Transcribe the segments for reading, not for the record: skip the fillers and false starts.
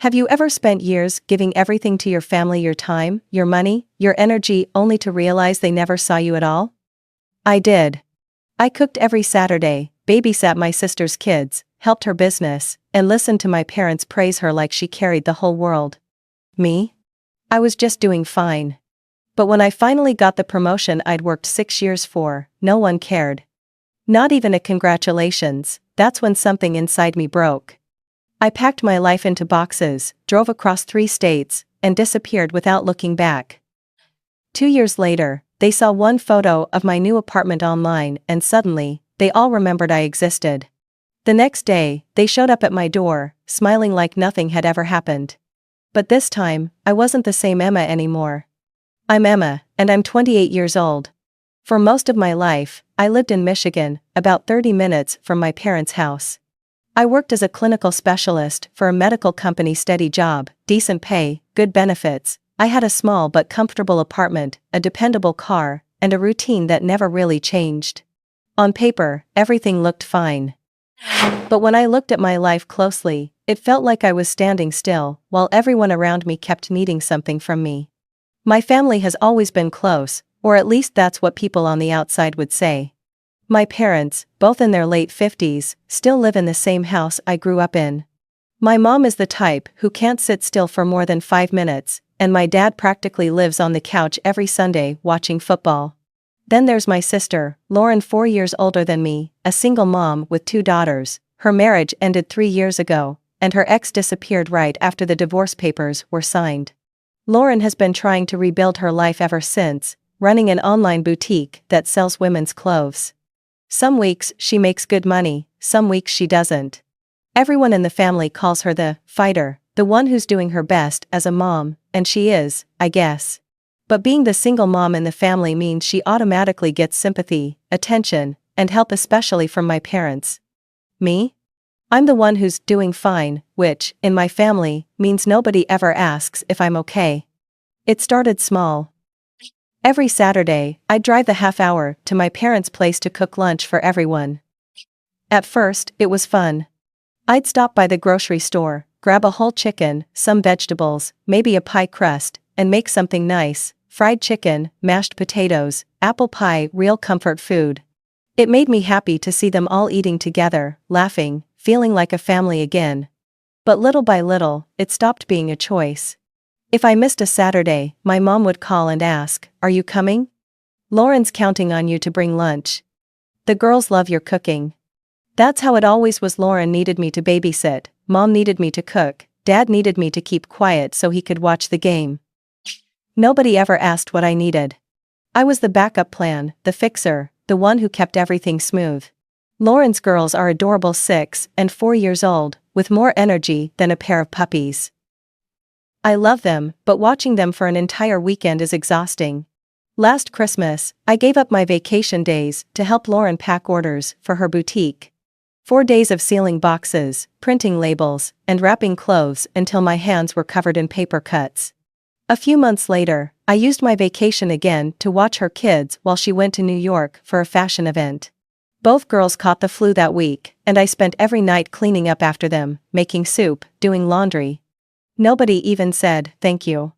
Have you ever spent years giving everything to your family, your time, your money, your energy, only to realize they never saw you at all? I did. I cooked every Saturday, babysat my sister's kids, helped her business, and listened to my parents praise her like she carried the whole world. Me? I was just doing fine. But when I finally got the promotion I'd worked 6 years for, no one cared. Not even a congratulations. That's when something inside me broke. I packed my life into boxes, drove across 3 states, and disappeared without looking back. 2 years later, they saw one photo of my new apartment online and suddenly, they all remembered I existed. The next day, they showed up at my door, smiling like nothing had ever happened. But this time, I wasn't the same Emma anymore. I'm Emma, and I'm 28 years old. For most of my life, I lived in Michigan, about 30 minutes from my parents' house. I worked as a clinical specialist for a medical company, steady job, decent pay, good benefits. I had a small but comfortable apartment, a dependable car, and a routine that never really changed. On paper, everything looked fine. But when I looked at my life closely, it felt like I was standing still, while everyone around me kept needing something from me. My family has always been close, or at least that's what people on the outside would say. My parents, both in their late 50s, still live in the same house I grew up in. My mom is the type who can't sit still for more than 5 minutes, and my dad practically lives on the couch every Sunday watching football. Then there's my sister, Lauren, 4 years older than me, a single mom with 2 daughters. Her marriage ended 3 years ago, and her ex disappeared right after the divorce papers were signed. Lauren has been trying to rebuild her life ever since, running an online boutique that sells women's clothes. Some weeks she makes good money, some weeks she doesn't. Everyone in the family calls her the fighter, the one who's doing her best as a mom, and she is, I guess. But being the single mom in the family means she automatically gets sympathy, attention, and help, especially from my parents. Me? I'm the one who's doing fine, which, in my family, means nobody ever asks if I'm okay. It started small. Every Saturday, I'd drive the half hour to my parents' place to cook lunch for everyone. At first, it was fun. I'd stop by the grocery store, grab a whole chicken, some vegetables, maybe a pie crust, and make something nice: fried chicken, mashed potatoes, apple pie, real comfort food. It made me happy to see them all eating together, laughing, feeling like a family again. But little by little, it stopped being a choice. If I missed a Saturday, my mom would call and ask, "Are you coming? Lauren's counting on you to bring lunch. The girls love your cooking." That's how it always was. Lauren needed me to babysit, mom needed me to cook, dad needed me to keep quiet so he could watch the game. Nobody ever asked what I needed. I was the backup plan, the fixer, the one who kept everything smooth. Lauren's girls are adorable, 6 and 4 years old, with more energy than a pair of puppies. I love them, but watching them for an entire weekend is exhausting. Last Christmas, I gave up my vacation days to help Lauren pack orders for her boutique. 4 days of sealing boxes, printing labels, and wrapping clothes until my hands were covered in paper cuts. A few months later, I used my vacation again to watch her kids while she went to New York for a fashion event. Both girls caught the flu that week, and I spent every night cleaning up after them, making soup, doing laundry. Nobody even said, "Thank you."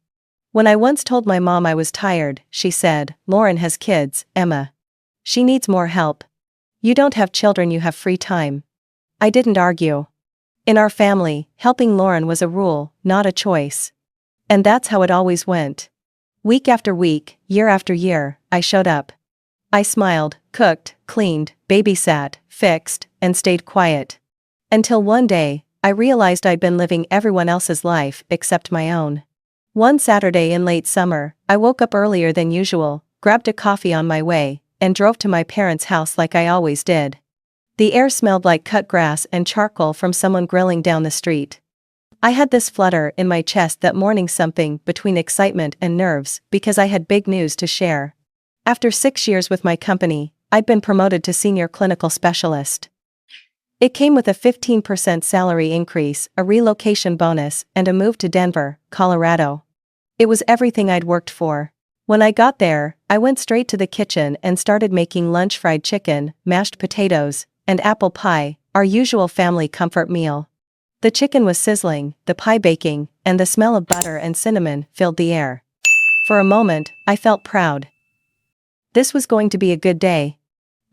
When I once told my mom I was tired, she said, "Lauren has kids, Emma. She needs more help. You don't have children, you have free time." I didn't argue. In our family, helping Lauren was a rule, not a choice. And that's how it always went. Week after week, year after year, I showed up. I smiled, cooked, cleaned, babysat, fixed, and stayed quiet. Until one day, I realized I'd been living everyone else's life except my own. One Saturday in late summer, I woke up earlier than usual, grabbed a coffee on my way, and drove to my parents' house like I always did. The air smelled like cut grass and charcoal from someone grilling down the street. I had this flutter in my chest that morning, something between excitement and nerves, because I had big news to share. After 6 years with my company, I'd been promoted to senior clinical specialist. It came with a 15% salary increase, a relocation bonus, and a move to Denver, Colorado. It was everything I'd worked for. When I got there, I went straight to the kitchen and started making lunch: fried chicken, mashed potatoes, and apple pie, our usual family comfort meal. The chicken was sizzling, the pie baking, and the smell of butter and cinnamon filled the air. For a moment, I felt proud. This was going to be a good day.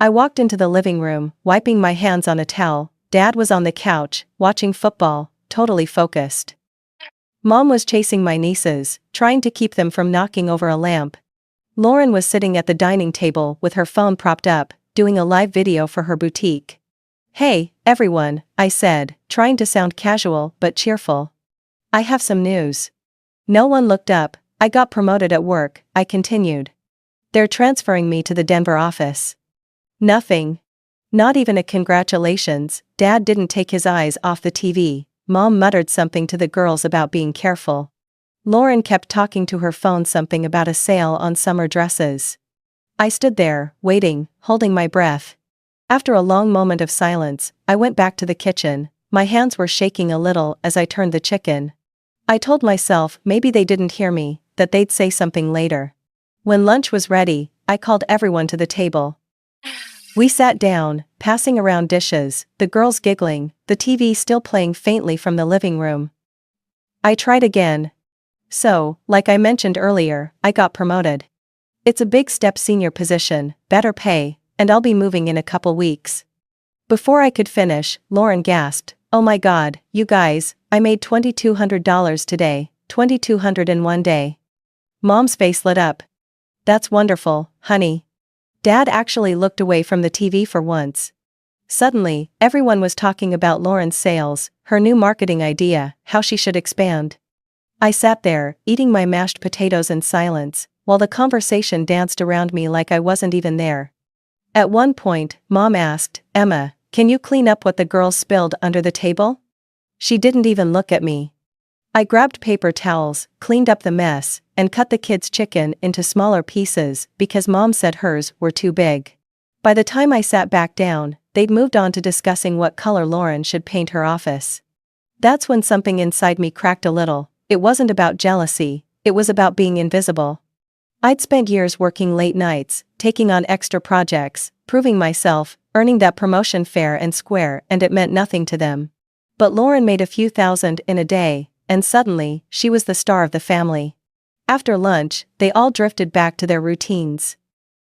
I walked into the living room, wiping my hands on a towel. Dad was on the couch, watching football, totally focused. Mom was chasing my nieces, trying to keep them from knocking over a lamp. Lauren was sitting at the dining table with her phone propped up, doing a live video for her boutique. "Hey, everyone," I said, trying to sound casual but cheerful. "I have some news." No one looked up. "I got promoted at work," I continued. "They're transferring me to the Denver office." Nothing. Not even a congratulations. Dad didn't take his eyes off the TV. Mom muttered something to the girls about being careful. Lauren kept talking to her phone something about a sale on summer dresses. I stood there, waiting, holding my breath. After a long moment of silence, I went back to the kitchen. My hands were shaking a little as I turned the chicken. I told myself maybe they didn't hear me, that they'd say something later. When lunch was ready, I called everyone to the table. We sat down, passing around dishes, the girls giggling, the TV still playing faintly from the living room. I tried again. "So, like I mentioned earlier, I got promoted. It's a big step, senior position, better pay, and I'll be moving in a couple weeks." Before I could finish, Lauren gasped, "Oh my God, you guys, I made $2,200 today, $2,200 in one day." Mom's face lit up. "That's wonderful, honey." Dad actually looked away from the TV for once. Suddenly, everyone was talking about Lauren's sales, her new marketing idea, how she should expand. I sat there, eating my mashed potatoes in silence, while the conversation danced around me like I wasn't even there. At one point, Mom asked, "Emma, can you clean up what the girls spilled under the table?" She didn't even look at me. I grabbed paper towels, cleaned up the mess, and cut the kids' chicken into smaller pieces because Mom said hers were too big. By the time I sat back down, they'd moved on to discussing what color Lauren should paint her office. That's when something inside me cracked a little. It wasn't about jealousy, it was about being invisible. I'd spent years working late nights, taking on extra projects, proving myself, earning that promotion fair and square, and it meant nothing to them. But Lauren made a few thousand in a day, and suddenly, she was the star of the family. After lunch, they all drifted back to their routines.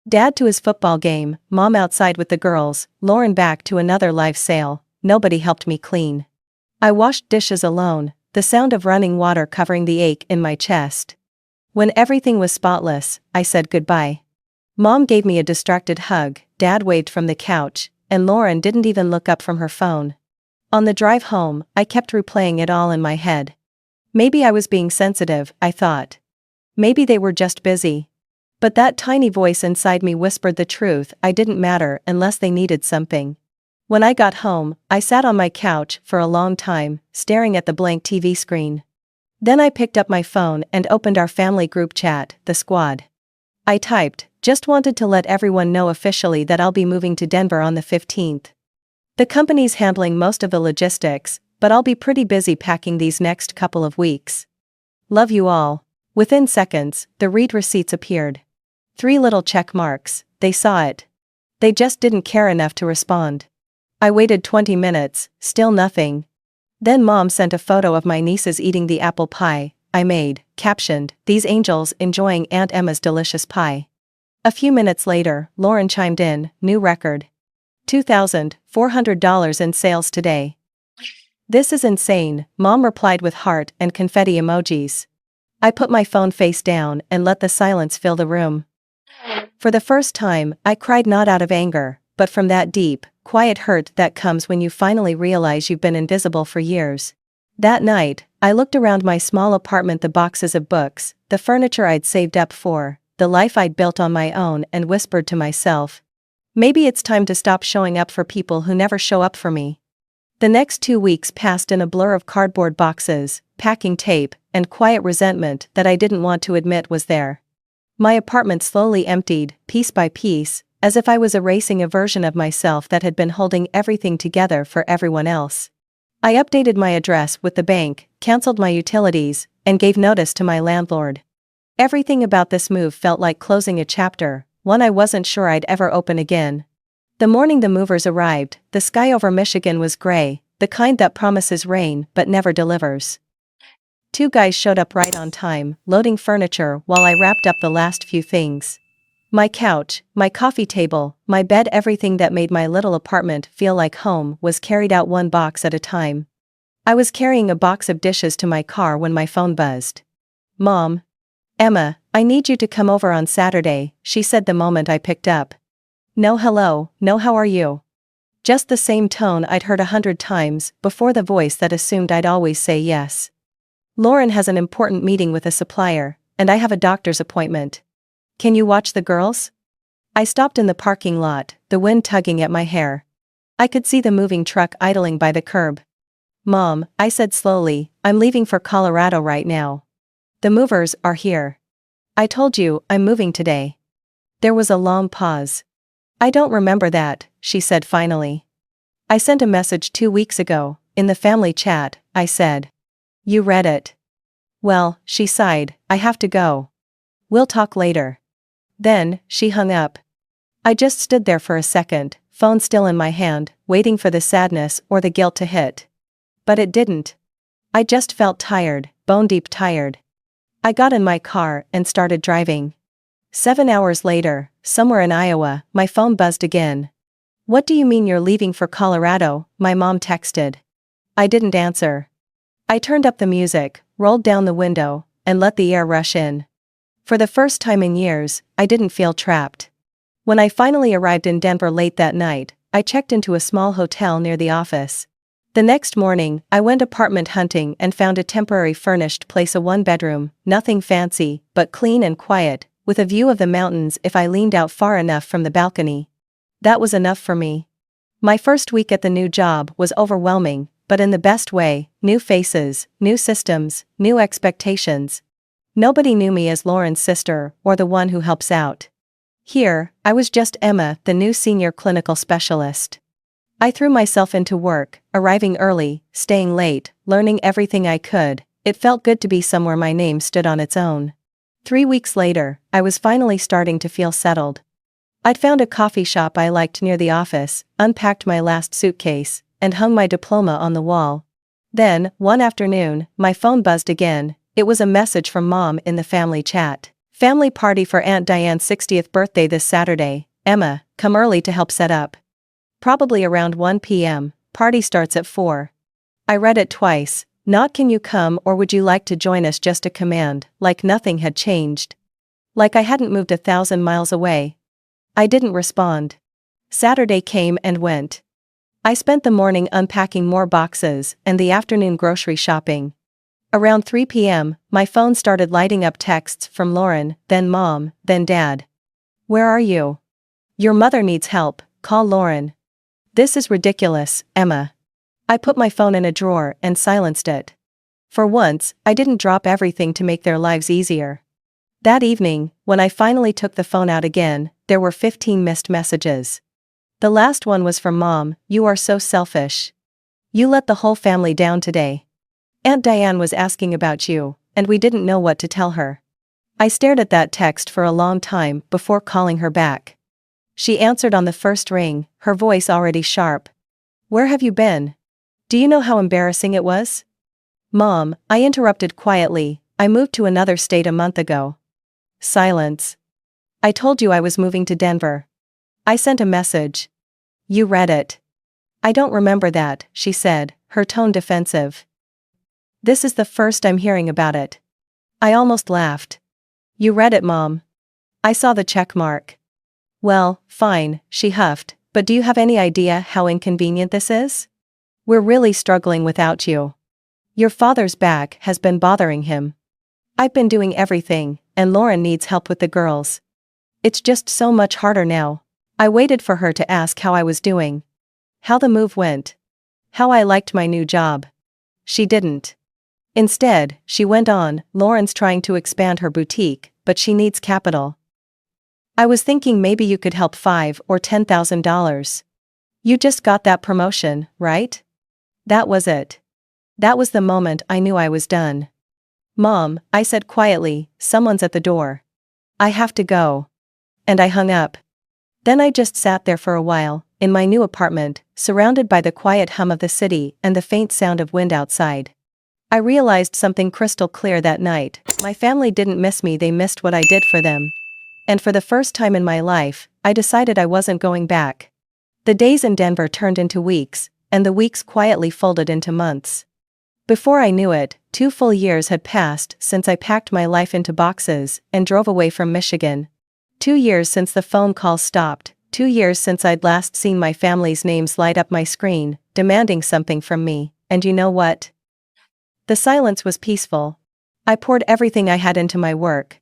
Dad to his football game, Mom outside with the girls, Lauren back to another live sale. Nobody helped me clean. I washed dishes alone, the sound of running water covering the ache in my chest. When everything was spotless, I said goodbye. Mom gave me a distracted hug, Dad waved from the couch, and Lauren didn't even look up from her phone. On the drive home, I kept replaying it all in my head. Maybe I was being sensitive, I thought. Maybe they were just busy. But that tiny voice inside me whispered the truth: I didn't matter unless they needed something. When I got home, I sat on my couch for a long time, staring at the blank TV screen. Then I picked up my phone and opened our family group chat, the squad. I typed, "Just wanted to let everyone know officially that I'll be moving to Denver on the 15th. The company's handling most of the logistics, but I'll be pretty busy packing these next couple of weeks. Love you all." Within seconds, the read receipts appeared. 3 little check marks. They saw it. They just didn't care enough to respond. I waited 20 minutes, still nothing. Then Mom sent a photo of my nieces eating the apple pie I made, captioned, "These angels enjoying Aunt Emma's delicious pie." A few minutes later, Lauren chimed in, "New record. $2,400 in sales today." "This is insane," Mom replied with heart and confetti emojis. I put my phone face down and let the silence fill the room. For the first time, I cried not out of anger, but from that deep, quiet hurt that comes when you finally realize you've been invisible for years. That night, I looked around my small apartment, the boxes of books, the furniture I'd saved up for, the life I'd built on my own, and whispered to myself, maybe it's time to stop showing up for people who never show up for me. The next 2 weeks passed in a blur of cardboard boxes, packing tape, and quiet resentment that I didn't want to admit was there. My apartment slowly emptied, piece by piece, as if I was erasing a version of myself that had been holding everything together for everyone else. I updated my address with the bank, canceled my utilities, and gave notice to my landlord. Everything about this move felt like closing a chapter, one I wasn't sure I'd ever open again. The morning the movers arrived, the sky over Michigan was gray, the kind that promises rain but never delivers. Two guys showed up right on time, loading furniture while I wrapped up the last few things. My couch, my coffee table, my bed, everything that made my little apartment feel like home was carried out one box at a time. I was carrying a box of dishes to my car when my phone buzzed. "Mom. Emma, I need you to come over on Saturday," she said the moment I picked up. No hello, no how are you. Just the same tone I'd heard 100 times before, the voice that assumed I'd always say yes. "Lauren has an important meeting with a supplier, and I have a doctor's appointment. Can you watch the girls?" I stopped in the parking lot, the wind tugging at my hair. I could see the moving truck idling by the curb. "Mom," I said slowly, "I'm leaving for Colorado right now. The movers are here. I told you, I'm moving today." There was a long pause. "I don't remember that," she said finally. "I sent a message 2 weeks ago, in the family chat," I said. "You read it?" "Well," she sighed, "I have to go. We'll talk later." Then, she hung up. I just stood there for a second, phone still in my hand, waiting for the sadness or the guilt to hit. But it didn't. I just felt tired, bone-deep tired. I got in my car and started driving. 7 hours later, somewhere in Iowa, my phone buzzed again. "What do you mean you're leaving for Colorado?" my mom texted. I didn't answer. I turned up the music, rolled down the window, and let the air rush in. For the first time in years, I didn't feel trapped. When I finally arrived in Denver late that night, I checked into a small hotel near the office. The next morning, I went apartment hunting and found a temporary furnished place, a one-bedroom, nothing fancy, but clean and quiet, with a view of the mountains if I leaned out far enough from the balcony. That was enough for me. My first week at the new job was overwhelming, but in the best way: new faces, new systems, new expectations. Nobody knew me as Lauren's sister or the one who helps out. Here, I was just Emma, the new senior clinical specialist. I threw myself into work, arriving early, staying late, learning everything I could. It felt good to be somewhere my name stood on its own. 3 weeks later, I was finally starting to feel settled. I'd found a coffee shop I liked near the office, unpacked my last suitcase, and hung my diploma on the wall. Then, one afternoon, my phone buzzed again. It was a message from Mom in the family chat. "Family party for Aunt Diane's 60th birthday this Saturday. Emma, come early to help set up. Probably around 1 p.m. Party starts at 4. I read it twice. Not "can you come or would you like to join us," just a command, like nothing had changed. Like I hadn't moved 1,000 miles away. I didn't respond. Saturday came and went. I spent the morning unpacking more boxes and the afternoon grocery shopping. Around 3 p.m., my phone started lighting up texts from Lauren, then Mom, then Dad. "Where are you? Your mother needs help, call Lauren." "This is ridiculous, Emma." I put my phone in a drawer and silenced it. For once, I didn't drop everything to make their lives easier. That evening, when I finally took the phone out again, there were 15 missed messages. The last one was from Mom. "You are so selfish. You let the whole family down today. Aunt Diane was asking about you, and we didn't know what to tell her." I stared at that text for a long time before calling her back. She answered on the first ring, her voice already sharp. "Where have you been? Do you know how embarrassing it was?" "Mom," I interrupted quietly, "I moved to another state a month ago." Silence. "I told you I was moving to Denver." I sent a message. "You read it." "I don't remember that," she said, her tone defensive. "This is the first I'm hearing about it." I almost laughed. "You read it, Mom." I saw the check mark. "Well, fine," she huffed, "but do you have any idea how inconvenient this is? We're really struggling without you. Your father's back has been bothering him. I've been doing everything, and Lauren needs help with the girls. It's just so much harder now." I waited for her to ask how I was doing. How the move went. How I liked my new job. She didn't. Instead, she went on, "Lauren's trying to expand her boutique, but she needs capital. I was thinking maybe you could help $5,000 or $10,000. You just got that promotion, right?" That was it. That was the moment I knew I was done. "Mom," I said quietly, "someone's at the door. I have to go." And I hung up. Then I just sat there for a while, in my new apartment, surrounded by the quiet hum of the city and the faint sound of wind outside. I realized something crystal clear that night: my family didn't miss me, they missed what I did for them. And for the first time in my life, I decided I wasn't going back. The days in Denver turned into weeks, and the weeks quietly folded into months. Before I knew it, 2 full years had passed since I packed my life into boxes and drove away from Michigan. 2 years since the phone calls stopped, 2 years since I'd last seen my family's names light up my screen, demanding something from me, and you know what? The silence was peaceful. I poured everything I had into my work.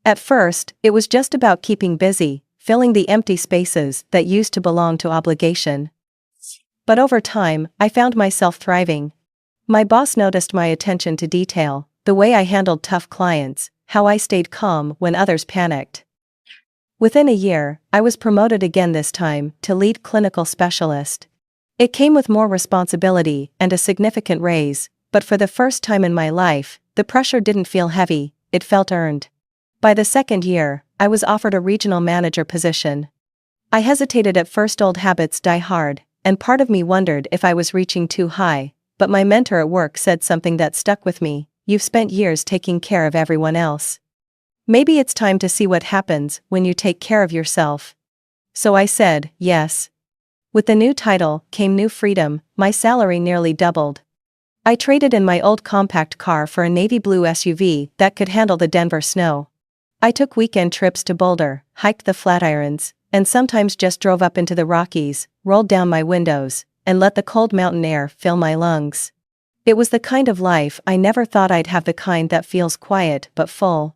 At first, it was just about keeping busy, filling the empty spaces that used to belong to obligation. But over time, I found myself thriving. My boss noticed my attention to detail, the way I handled tough clients, how I stayed calm when others panicked. Within a year, I was promoted again, this time to lead clinical specialist. It came with more responsibility and a significant raise, but for the first time in my life, the pressure didn't feel heavy, it felt earned. By the second year, I was offered a regional manager position. I hesitated at first. Old habits die hard, and part of me wondered if I was reaching too high, but my mentor at work said something that stuck with me: "You've spent years taking care of everyone else. Maybe it's time to see what happens when you take care of yourself." So I said yes. With the new title came new freedom. My salary nearly doubled. I traded in my old compact car for a navy blue SUV that could handle the Denver snow. I took weekend trips to Boulder, hiked the Flatirons, and sometimes just drove up into the Rockies, rolled down my windows, and let the cold mountain air fill my lungs. It was the kind of life I never thought I'd have, the kind that feels quiet but full.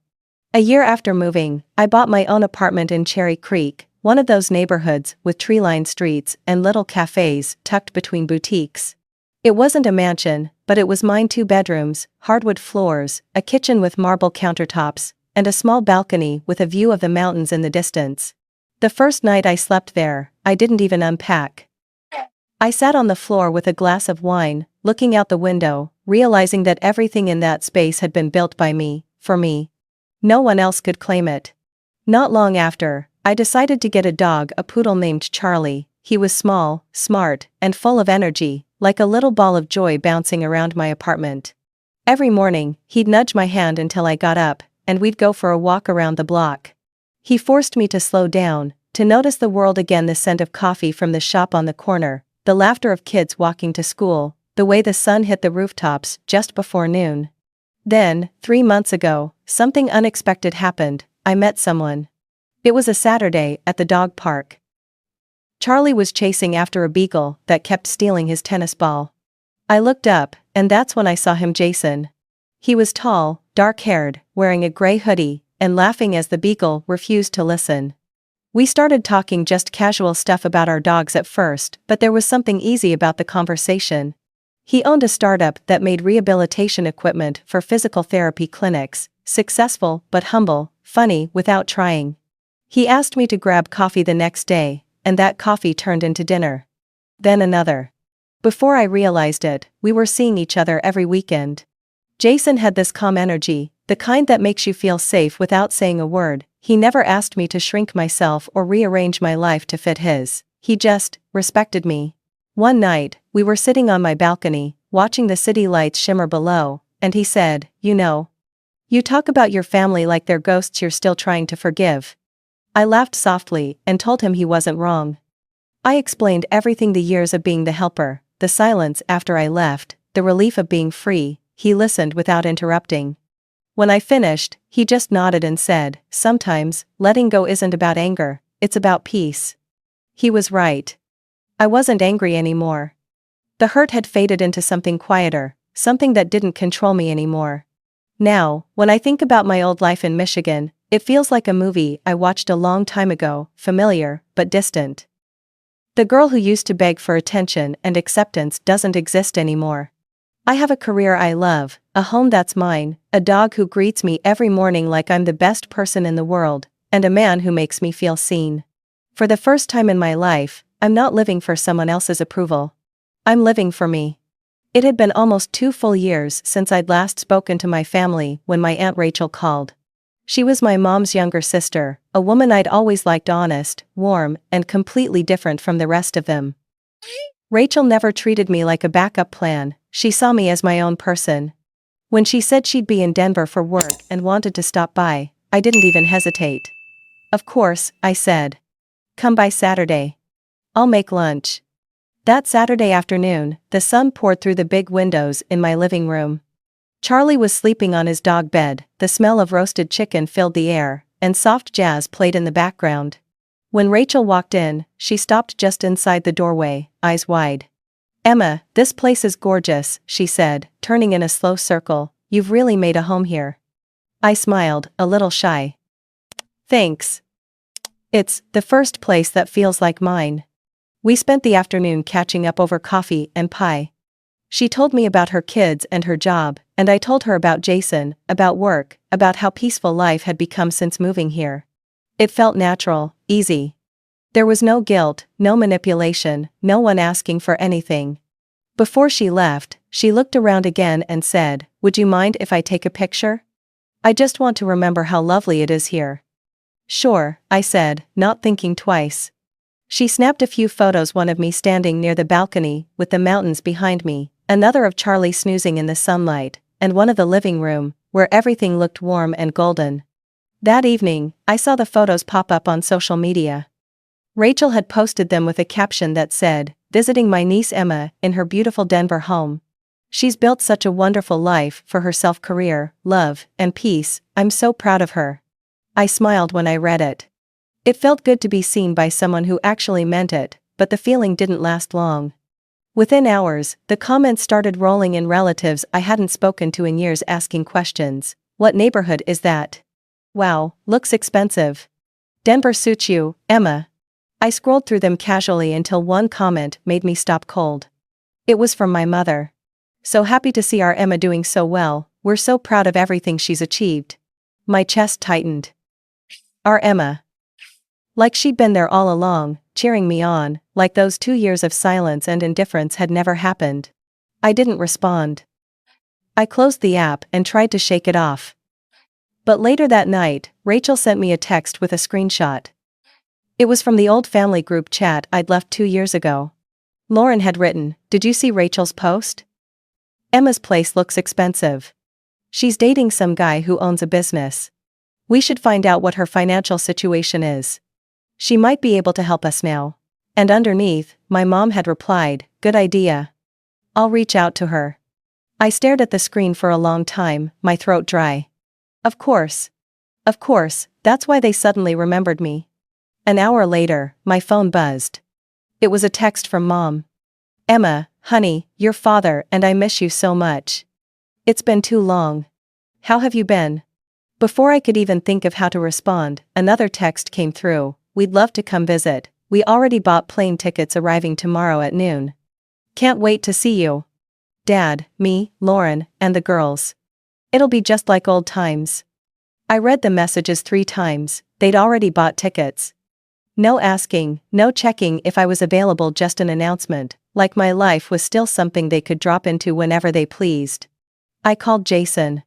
A year after moving, I bought my own apartment in Cherry Creek, one of those neighborhoods with tree-lined streets and little cafes tucked between boutiques. It wasn't a mansion, but it was mine: 2 bedrooms, hardwood floors, a kitchen with marble countertops, and a small balcony with a view of the mountains in the distance. The first night I slept there, I didn't even unpack. I sat on the floor with a glass of wine, looking out the window, realizing that everything in that space had been built by me, for me. No one else could claim it. Not long after, I decided to get a dog, a poodle named Charlie. He was small, smart, and full of energy, like a little ball of joy bouncing around my apartment. Every morning, he'd nudge my hand until I got up, and we'd go for a walk around the block. He forced me to slow down, to notice the world again: the scent of coffee from the shop on the corner, the laughter of kids walking to school, the way the sun hit the rooftops just before noon. Then, 3 months ago, something unexpected happened. I met someone. It was a Saturday at the dog park. Charlie was chasing after a beagle that kept stealing his tennis ball. I looked up, and that's when I saw him: Jason. He was tall, dark-haired, wearing a gray hoodie, and laughing as the beagle refused to listen. We started talking just casual stuff about our dogs at first, but there was something easy about the conversation. He owned a startup that made rehabilitation equipment for physical therapy clinics, successful but humble, funny without trying. He asked me to grab coffee the next day, and that coffee turned into dinner. Then another. Before I realized it, we were seeing each other every weekend. Jason had this calm energy, the kind that makes you feel safe without saying a word. He never asked me to shrink myself or rearrange my life to fit his. He just respected me. One night, we were sitting on my balcony, watching the city lights shimmer below, and he said, "You know, you talk about your family like they're ghosts you're still trying to forgive." I laughed softly and told him he wasn't wrong. I explained everything: the years of being the helper, the silence after I left, the relief of being free. He listened without interrupting. When I finished, he just nodded and said, "Sometimes, letting go isn't about anger, it's about peace." He was right. I wasn't angry anymore. The hurt had faded into something quieter, something that didn't control me anymore. Now, when I think about my old life in Michigan, it feels like a movie I watched a long time ago, familiar but distant. The girl who used to beg for attention and acceptance doesn't exist anymore. I have a career I love, a home that's mine, a dog who greets me every morning like I'm the best person in the world, and a man who makes me feel seen. For the first time in my life, I'm not living for someone else's approval. I'm living for me. It had been almost 2 full years since I'd last spoken to my family when my Aunt Rachel called. She was my mom's younger sister, a woman I'd always liked: honest, warm, and completely different from the rest of them. Rachel never treated me like a backup plan, she saw me as my own person. When she said she'd be in Denver for work and wanted to stop by, I didn't even hesitate. Of course, I said. Come by Saturday. I'll make lunch. That Saturday afternoon, the sun poured through the big windows in my living room. Charlie was sleeping on his dog bed, the smell of roasted chicken filled the air, and soft jazz played in the background. When Rachel walked in, she stopped just inside the doorway, eyes wide. Emma, this place is gorgeous, she said, turning in a slow circle. You've really made a home here. I smiled, a little shy. Thanks. It's the first place that feels like mine. We spent the afternoon catching up over coffee and pie. She told me about her kids and her job, and I told her about Jason, about work, about how peaceful life had become since moving here. It felt natural, easy. There was no guilt, no manipulation, no one asking for anything. Before she left, she looked around again and said, "Would you mind if I take a picture? I just want to remember how lovely it is here." "Sure," I said, not thinking twice. She snapped a few photos, one of me standing near the balcony, with the mountains behind me, another of Charlie snoozing in the sunlight, and one of the living room, where everything looked warm and golden. That evening, I saw the photos pop up on social media. Rachel had posted them with a caption that said, "Visiting my niece Emma in her beautiful Denver home. She's built such a wonderful life for herself, career, love, and peace. I'm so proud of her." I smiled when I read it. It felt good to be seen by someone who actually meant it, but the feeling didn't last long. Within hours, the comments started rolling in, relatives I hadn't spoken to in years asking questions. "What neighborhood is that? Wow, looks expensive. Denver suits you, Emma." I scrolled through them casually until one comment made me stop cold. It was from my mother. "So happy to see our Emma doing so well, we're so proud of everything she's achieved." My chest tightened. Our Emma. Like she'd been there all along, cheering me on, like those 2 years of silence and indifference had never happened. I didn't respond. I closed the app and tried to shake it off. But later that night, Rachel sent me a text with a screenshot. It was from the old family group chat I'd left 2 years ago. Lauren had written, "Did you see Rachel's post? Emma's place looks expensive. She's dating some guy who owns a business. We should find out what her financial situation is. She might be able to help us now." And underneath, my mom had replied, "Good idea. I'll reach out to her." I stared at the screen for a long time, my throat dry. Of course. Of course, that's why they suddenly remembered me. An hour later, my phone buzzed. It was a text from Mom. "Emma, honey, your father and I miss you so much. It's been too long. How have you been?" Before I could even think of how to respond, another text came through. "We'd love to come visit. We already bought plane tickets, arriving tomorrow at noon. Can't wait to see you. Dad, me, Lauren, and the girls. It'll be just like old times." I read the messages 3 times, they'd already bought tickets. No asking, no checking if I was available, just an announcement, like my life was still something they could drop into whenever they pleased. I called Jason.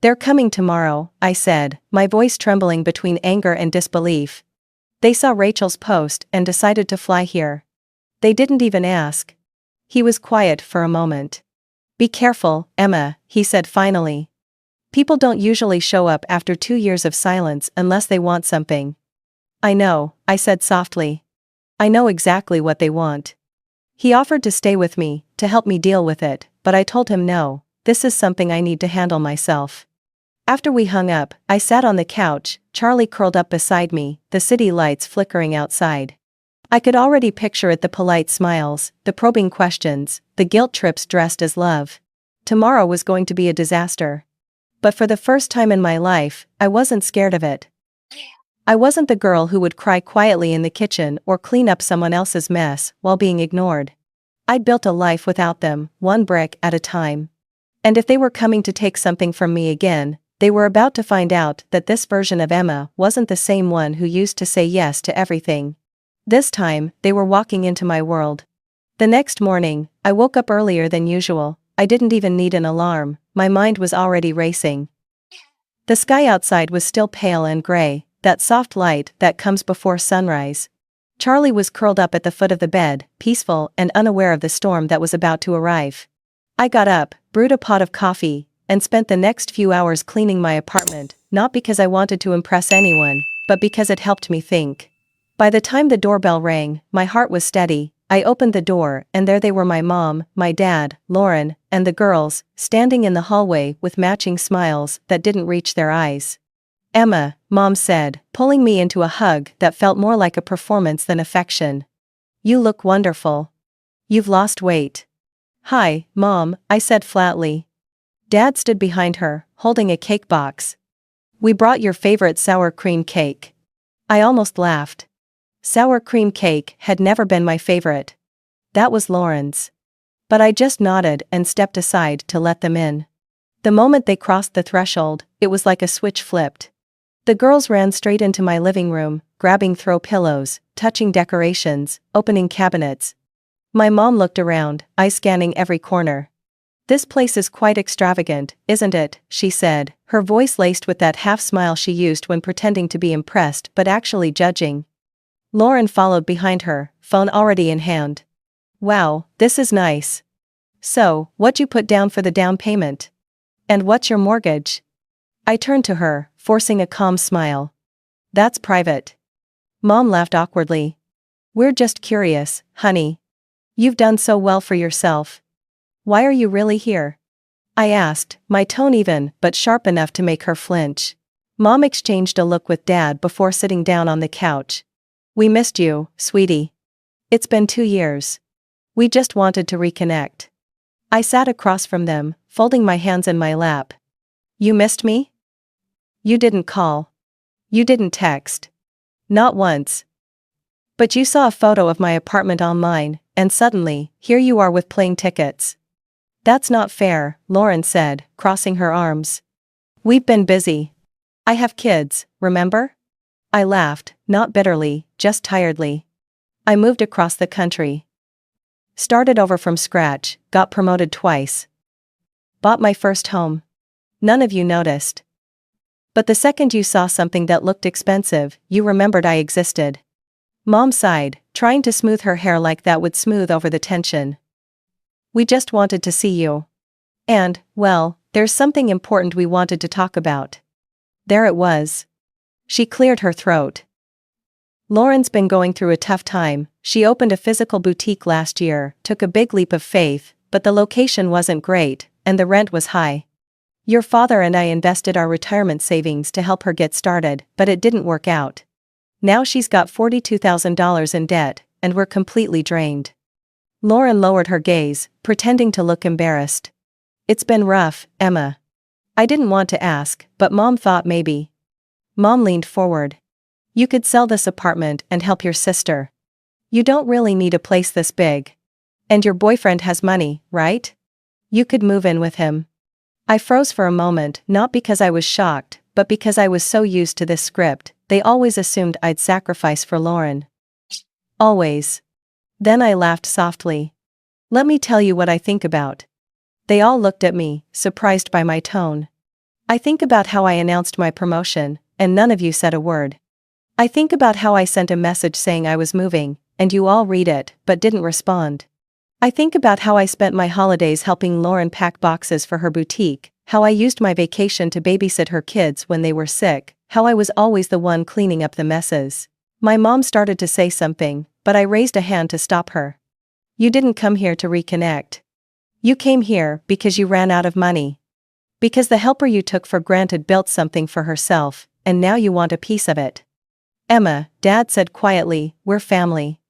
"They're coming tomorrow," I said, my voice trembling between anger and disbelief. "They saw Rachel's post and decided to fly here. They didn't even ask." He was quiet for a moment. "Be careful, Emma," he said finally. "People don't usually show up after 2 years of silence unless they want something." "I know," I said softly. "I know exactly what they want." He offered to stay with me, to help me deal with it, but I told him no, this is something I need to handle myself. After we hung up, I sat on the couch, Charlie curled up beside me, the city lights flickering outside. I could already picture it, the polite smiles, the probing questions, the guilt trips dressed as love. Tomorrow was going to be a disaster. But for the first time in my life, I wasn't scared of it. I wasn't the girl who would cry quietly in the kitchen or clean up someone else's mess while being ignored. I'd built a life without them, one brick at a time. And if they were coming to take something from me again, they were about to find out that this version of Emma wasn't the same one who used to say yes to everything. This time, they were walking into my world. The next morning, I woke up earlier than usual. I didn't even need an alarm, my mind was already racing. The sky outside was still pale and gray, that soft light that comes before sunrise. Charlie was curled up at the foot of the bed, peaceful and unaware of the storm that was about to arrive. I got up, brewed a pot of coffee, and spent the next few hours cleaning my apartment, not because I wanted to impress anyone, but because it helped me think. By the time the doorbell rang, my heart was steady. I opened the door, and there they were, my mom, my dad, Lauren, and the girls, standing in the hallway with matching smiles that didn't reach their eyes. "Emma," Mom said, pulling me into a hug that felt more like a performance than affection. "You look wonderful. You've lost weight." "Hi, Mom," I said flatly. Dad stood behind her, holding a cake box. "We brought your favorite sour cream cake." I almost laughed. Sour cream cake had never been my favorite. That was Lauren's. But I just nodded and stepped aside to let them in. The moment they crossed the threshold, it was like a switch flipped. The girls ran straight into my living room, grabbing throw pillows, touching decorations, opening cabinets. My mom looked around, eyes scanning every corner. "This place is quite extravagant, isn't it?" she said, her voice laced with that half-smile she used when pretending to be impressed but actually judging. Lauren followed behind her, phone already in hand. "Wow, this is nice. So, what'd you put down for the down payment? And what's your mortgage?" I turned to her, forcing a calm smile. "That's private." Mom laughed awkwardly. "We're just curious, honey. You've done so well for yourself. Why are you really here?" I asked, my tone even but sharp enough to make her flinch. Mom exchanged a look with Dad before sitting down on the couch. "We missed you, sweetie. It's been 2 years. We just wanted to reconnect." I sat across from them, folding my hands in my lap. "You missed me? You didn't call. You didn't text. Not once. But you saw a photo of my apartment online, and suddenly, here you are with plane tickets." "That's not fair," Lauren said, crossing her arms. "We've been busy. I have kids, remember?" I laughed, not bitterly, just tiredly. I moved across the country. Started over from scratch, got promoted twice. Bought my first home. None of you noticed. But the second you saw something that looked expensive, you remembered I existed. Mom sighed, trying to smooth her hair like that would smooth over the tension. "We just wanted to see you. And, well, there's something important we wanted to talk about." There it was. She cleared her throat. "Lauren's been going through a tough time. She opened a physical boutique last year, took a big leap of faith, but the location wasn't great, and the rent was high. Your father and I invested our retirement savings to help her get started, but it didn't work out. Now she's got $42,000 in debt, and we're completely drained." Lauren lowered her gaze, pretending to look embarrassed. "It's been rough, Emma." I didn't want to ask, but Mom thought maybe. Mom leaned forward. "You could sell this apartment and help your sister. You don't really need a place this big. And your boyfriend has money, right? You could move in with him." I froze for a moment, not because I was shocked, but because I was so used to this script. They always assumed I'd sacrifice for Lauren. Always. Then I laughed softly. "Let me tell you what I think about." They all looked at me, surprised by my tone. "I think about how I announced my promotion, and none of you said a word. I think about how I sent a message saying I was moving, and you all read it, but didn't respond. I think about how I spent my holidays helping Lauren pack boxes for her boutique, how I used my vacation to babysit her kids when they were sick, how I was always the one cleaning up the messes." My mom started to say something, but I raised a hand to stop her. "You didn't come here to reconnect. You came here because you ran out of money. Because the helper you took for granted built something for herself, and now you want a piece of it." "Emma," Dad said quietly, "we're family.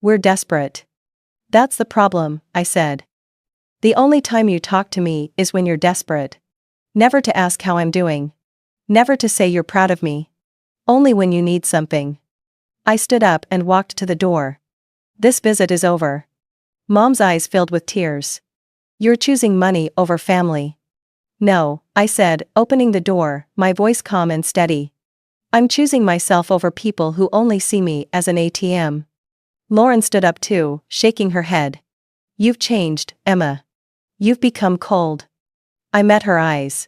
We're desperate." "That's the problem," I said. "The only time you talk to me is when you're desperate. Never to ask how I'm doing. Never to say you're proud of me. Only when you need something." I stood up and walked to the door. "This visit is over." Mom's eyes filled with tears. "You're choosing money over family." "No," I said, opening the door, my voice calm and steady. "I'm choosing myself over people who only see me as an ATM." Lauren stood up too, shaking her head. "You've changed, Emma. You've become cold." I met her eyes.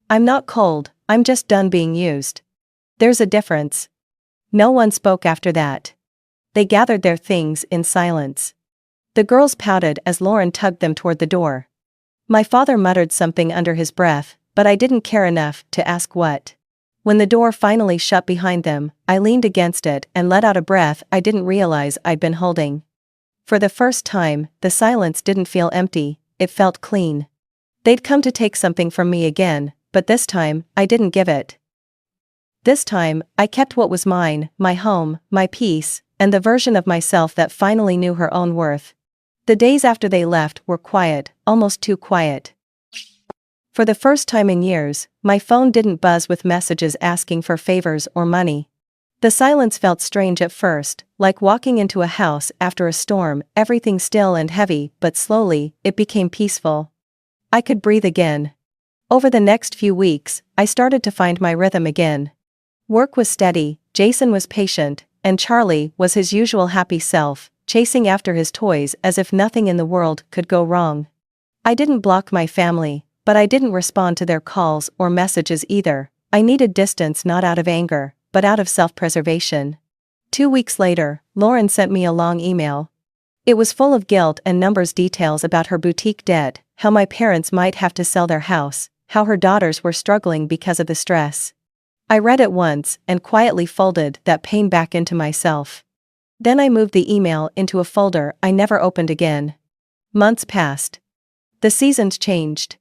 "I'm not cold, I'm just done being used. There's a difference." No one spoke after that. They gathered their things in silence. The girls pouted as Lauren tugged them toward the door. My father muttered something under his breath, but I didn't care enough to ask what. When the door finally shut behind them, I leaned against it and let out a breath I didn't realize I'd been holding. For the first time, the silence didn't feel empty, it felt clean. They'd come to take something from me again, but this time, I didn't give it. This time, I kept what was mine, my home, my peace, and the version of myself that finally knew her own worth. The days after they left were quiet, almost too quiet. For the first time in years, my phone didn't buzz with messages asking for favors or money. The silence felt strange at first, like walking into a house after a storm, everything still and heavy, but slowly, it became peaceful. I could breathe again. Over the next few weeks, I started to find my rhythm again. Work was steady, Jason was patient, and Charlie was his usual happy self, chasing after his toys as if nothing in the world could go wrong. I didn't block my family, but I didn't respond to their calls or messages either. I needed distance not out of anger, but out of self-preservation. 2 weeks later, Lauren sent me a long email. It was full of guilt and numbers details about her boutique debt, how my parents might have to sell their house, how her daughters were struggling because of the stress. I read it once and quietly folded that pain back into myself. Then I moved the email into a folder I never opened again. Months passed. The seasons changed.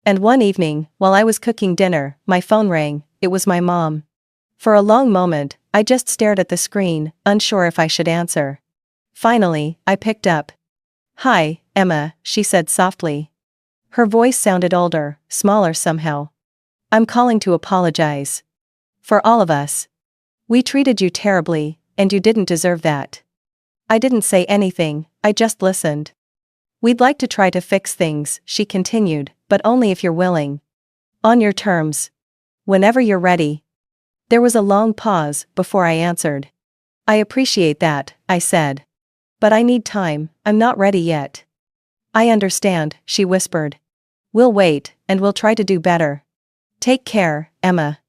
And one evening, while I was cooking dinner, my phone rang. It was my mom. For a long moment, I just stared at the screen, unsure if I should answer. Finally, I picked up. "Hi, Emma," she said softly. Her voice sounded older, smaller somehow. "I'm calling to apologize. For all of us. We treated you terribly, and you didn't deserve that." I didn't say anything, I just listened. "We'd like to try to fix things," she continued, "but only if you're willing. On your terms. Whenever you're ready." There was a long pause before I answered. "I appreciate that," I said. "But I need time, I'm not ready yet." "I understand," she whispered. "We'll wait, and we'll try to do better. Take care, Emma."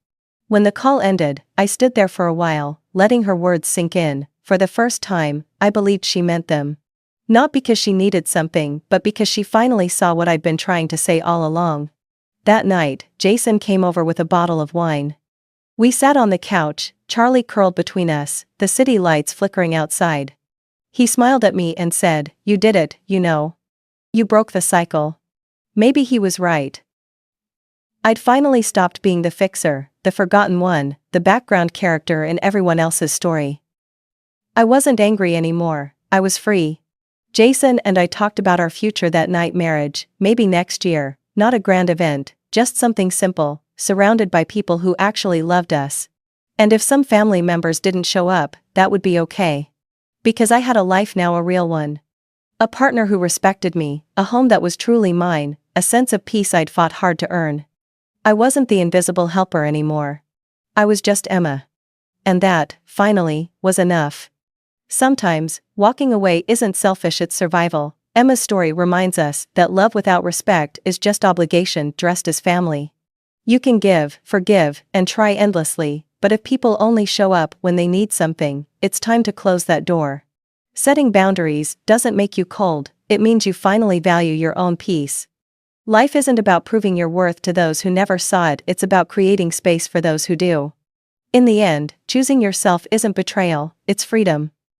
When the call ended, I stood there for a while, letting her words sink in. For the first time, I believed she meant them. Not because she needed something, but because she finally saw what I'd been trying to say all along. That night, Jason came over with a bottle of wine. We sat on the couch, Charlie curled between us, the city lights flickering outside. He smiled at me and said, "You did it, you know. You broke the cycle." Maybe he was right. I'd finally stopped being the fixer, the forgotten one, the background character in everyone else's story. I wasn't angry anymore, I was free. Jason and I talked about our future that night, marriage, maybe next year, not a grand event, just something simple, surrounded by people who actually loved us. And if some family members didn't show up, that would be okay. Because I had a life now, a real one. A partner who respected me, a home that was truly mine, a sense of peace I'd fought hard to earn. I wasn't the invisible helper anymore. I was just Emma. And that, finally, was enough. Sometimes, walking away isn't selfish, it's survival. Emma's story reminds us that love without respect is just obligation dressed as family. You can give, forgive, and try endlessly, but if people only show up when they need something, it's time to close that door. Setting boundaries doesn't make you cold, it means you finally value your own peace. Life isn't about proving your worth to those who never saw it, it's about creating space for those who do. In the end, choosing yourself isn't betrayal, it's freedom.